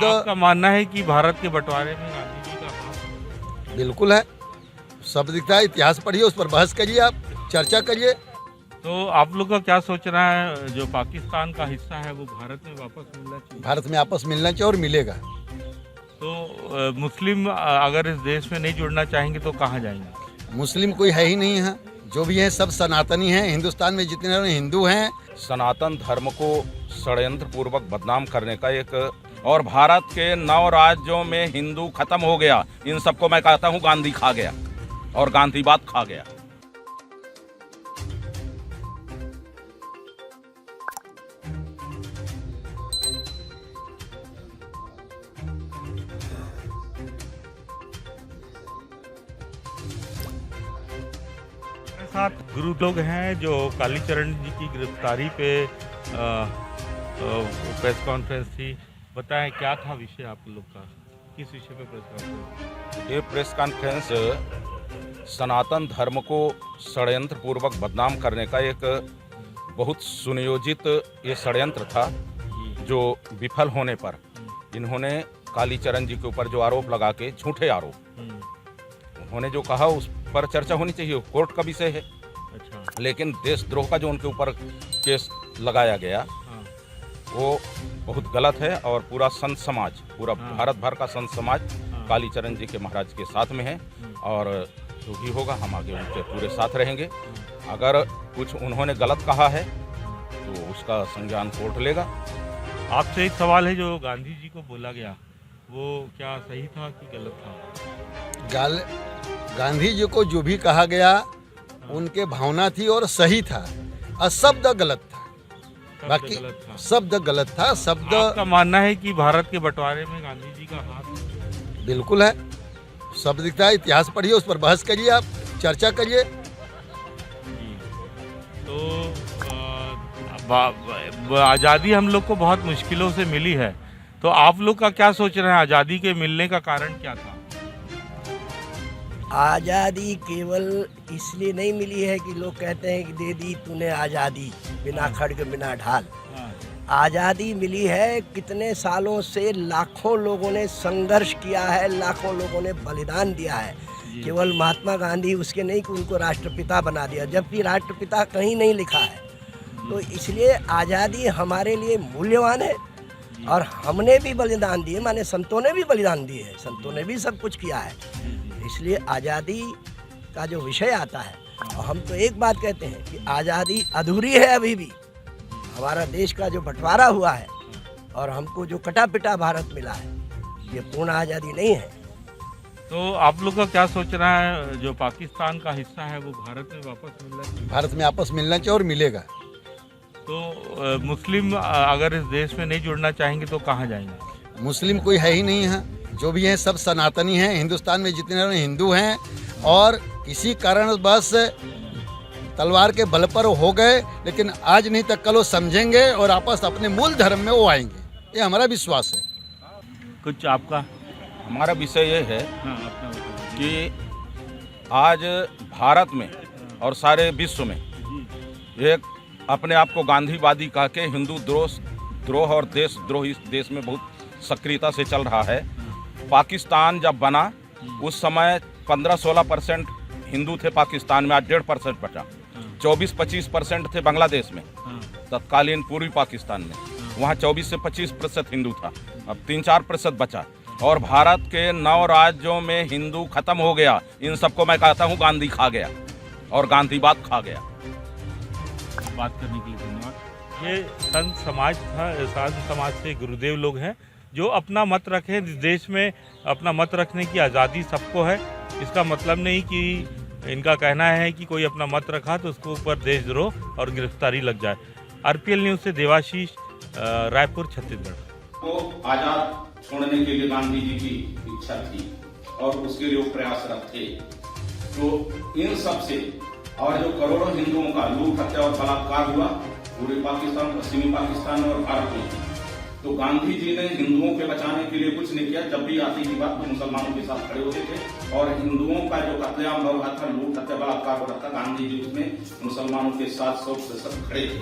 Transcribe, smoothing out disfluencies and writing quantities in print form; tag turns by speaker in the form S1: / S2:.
S1: आपका मानना है कि भारत के बंटवारे में गांधी जी का हाथ?
S2: बिल्कुल है, सब दिखता है। इतिहास पढ़िए, उस पर बहस करिए, आप चर्चा करिए।
S1: तो आप लोग का क्या सोचना है, जो पाकिस्तान का हिस्सा है वो भारत में वापस मिलना चाहिए?
S2: भारत में आपस मिलना चाहिए और मिलेगा।
S1: तो मुस्लिम अगर इस देश में नहीं जुड़ना चाहेंगे तो कहाँ जाएंगे?
S2: मुस्लिम कोई है ही नहीं है, जो भी है सब सनातनी हैं। हिंदुस्तान में जितने हिंदू हैं,
S3: सनातन धर्म को षड्यंत्र पूर्वक बदनाम करने का एक, और भारत के 9 राज्यों में हिंदू खत्म हो गया, इन सबको मैं कहता हूँ गांधी खा गया और गांधीवाद खा गया।
S1: साथ गुरु लोग हैं जो कालीचरण जी की गिरफ्तारी पे प्रेस कॉन्फ्रेंस थी, बताएं क्या था विषय आप लोग का, किस विषय पे प्रेस कॉन्फ्रेंस?
S3: ये प्रेस कॉन्फ्रेंस सनातन धर्म को षड्यंत्र पूर्वक बदनाम करने का एक बहुत सुनियोजित ये षड्यंत्र था, जो विफल होने पर इन्होंने कालीचरण जी के ऊपर जो आरोप लगा के, झूठे आरोप, उन्होंने जो कहा उस पर चर्चा होनी चाहिए, कोर्ट का विषय है।
S1: अच्छा।
S3: लेकिन देशद्रोह का जो उनके ऊपर केस लगाया गया वो बहुत गलत है, और पूरा संत समाज, पूरा भारत भर का संत समाज कालीचरण जी के महाराज के साथ में है, और जो भी होगा हम आगे उनके पूरे साथ रहेंगे। अगर कुछ उन्होंने गलत कहा है तो उसका संज्ञान कोर्ट लेगा।
S1: आपसे एक सवाल है, जो गांधी जी को बोला गया वो क्या सही था कि गलत था?
S2: गांधी जी को जो भी कहा गया उनके भावना थी और सही था, और शब्द गलत था। बाकी शब्द गलत था। शब्द,
S1: आपका मानना है कि भारत के बंटवारे में गांधी जी का हाथ?
S2: बिल्कुल है, सब दिखता है। इतिहास पढ़िए, उस पर बहस करिए, आप चर्चा करिए।
S1: तो आज़ादी हम लोग को बहुत मुश्किलों से मिली है, तो आप लोग का क्या सोच रहे हैं, आज़ादी के मिलने का कारण क्या था?
S4: आज़ादी केवल इसलिए नहीं मिली है कि लोग कहते हैं कि दे दी तूने आज़ादी बिना खड्ग बिना ढाल। आज़ादी मिली है, कितने सालों से लाखों लोगों ने संघर्ष किया है, लाखों लोगों ने बलिदान दिया है। केवल महात्मा गांधी उसके नहीं कि उनको राष्ट्रपिता बना दिया, जबकि राष्ट्रपिता कहीं नहीं लिखा है। तो इसलिए आज़ादी हमारे लिए मूल्यवान है, और हमने भी बलिदान दिए, माने संतों ने भी बलिदान दिए हैं, संतों ने भी सब कुछ किया है। इसलिए आज़ादी का जो विषय आता है, और हम तो एक बात कहते हैं कि आज़ादी अधूरी है अभी भी। हमारा देश का जो बंटवारा हुआ है और हमको जो कटा पिटा भारत मिला है, ये पूर्ण आज़ादी नहीं है।
S1: तो आप लोग का क्या सोचना है, जो पाकिस्तान का हिस्सा है वो भारत में वापस मिलना चाहिए?
S2: भारत में आपस मिलना चाहिए और मिलेगा।
S1: तो मुस्लिम अगर इस देश में नहीं जुड़ना चाहेंगे तो कहाँ जाएंगे?
S2: मुस्लिम कोई है ही नहीं है, जो भी है सब सनातनी हैं। हिंदुस्तान में जितने हिंदू हैं, और किसी कारण बस तलवार के बल पर हो गए, लेकिन आज नहीं तो कल वो समझेंगे और आपस अपने मूल धर्म में वो आएंगे, ये हमारा विश्वास है।
S1: कुछ आपका?
S3: हमारा विषय ये है
S1: अपना
S3: कि आज भारत में और सारे विश्व में एक अपने आप को गांधीवादी कह के हिंदू द्रोह और देशद्रोह इस देश में बहुत सक्रियता से चल रहा है। पाकिस्तान जब बना उस समय 15-16% हिंदू थे पाकिस्तान में, आज 1.5% बचा। 24-25% थे बांग्लादेश में, तत्कालीन पूर्वी पाकिस्तान में, वहाँ 24 से 25% हिंदू था, अब 3-4% बचा। और भारत के 9 राज्यों में हिंदू खत्म हो गया, इन सबको मैं कहता हूँ गांधी खा गया और गांधीवाद खा गया।
S1: बात करने के लिए धन्यवाद। ये संत समाज था, संत समाज से गुरुदेव लोग हैं जो अपना मत रखें। इस देश में अपना मत रखने की आज़ादी सबको है, इसका मतलब नहीं कि इनका कहना है कि कोई अपना मत रखा तो उसको ऊपर देशद्रोह और गिरफ्तारी लग जाए। आरपीएल न्यूज़ से देवाशीष, रायपुर, छत्तीसगढ़।
S3: को आजाद छोड़ने के लिए गांधी जी की इच्छा थी और उसके लिए वो प्रयासरत थे। तो इन सब से, और जो करोड़ों हिंदुओं का लूट, हत्या और बलात्कार हुआ पूरे पाकिस्तान, पश्चिमी पाकिस्तान और भारत में, तो गांधी जी ने हिंदुओं के बचाने के लिए कुछ नहीं किया। जब भी आती थी बात तो मुसलमानों के साथ खड़े होते थे, और हिंदुओं का जो कत्लेआम हो रहा था, लूट, हत्या, बलात्कार हो रहा था, गांधी जी उसमें मुसलमानों के साथ 100% खड़े थे।